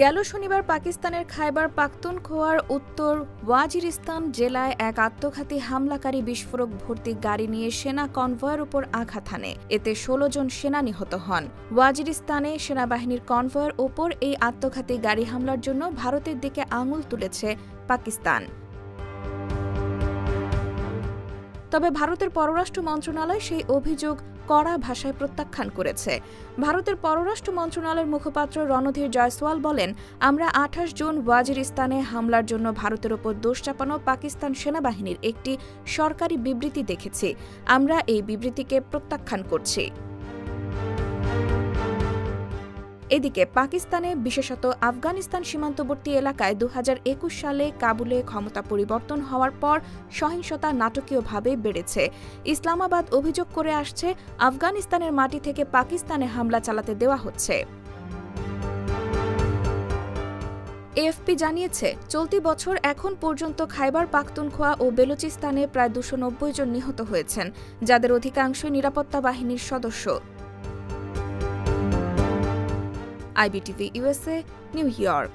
গেল শনিবার পাকিস্তানের খাইবার পাখতুনখোয়ার উত্তর ওয়াজিরিস্তান জেলায় এক আত্মঘাতী হামলাকারী বিস্ফোরক ভর্তি গাড়ি নিয়ে সেনা কনভয়ের উপর আঘাত হানে। এতে ১৬ জন সেনা নিহত হন। ওয়াজিরিস্তানে সেনাবাহিনীর কনভয়ের ওপর এই আত্মঘাতী গাড়ি হামলার জন্য ভারতের দিকে আঙুল তুলেছে পাকিস্তান। তবে ভারতের পররাষ্ট্র মন্ত্রণালয় সেই অভিযোগ কড়া ভাষায় প্রত্যাখ্যান করেছে। ভারতের পররাষ্ট্র মন্ত্রণালয়ের মুখপাত্র রণধীর জয়সওয়াল বলেন, আমরা ২৮ জুন ওয়াজিরিস্তানে হামলার জন্য ভারতের ওপর দোষ চাপানো পাকিস্তান সেনাবাহিনীর একটি সরকারি বিবৃতি দেখেছি। আমরা এই বিবৃতিকে প্রত্যাখ্যান করছি। এদিকে পাকিস্তানে বিশেষত আফগানিস্তান সীমান্তবর্তী এলাকায় ২০২১ সালে কাবুলে ক্ষমতা পরিবর্তন হওয়ার পর সহিংসতা নাটকীয়ভাবে বেড়েছে। ইসলামাবাদ অভিযোগ করে আসছে, আফগানিস্তানের মাটি থেকে পাকিস্তানে হামলা চালাতে দেওয়া হচ্ছে। এএফপি জানিয়েছে, চলতি বছর এখন পর্যন্ত খাইবার পাখতুনখোয়া ও বেলুচিস্তানে প্রায় ২৯০ জন নিহত হয়েছেন, যাদের অধিকাংশই নিরাপত্তা বাহিনীর সদস্য। IBTV USA, New York।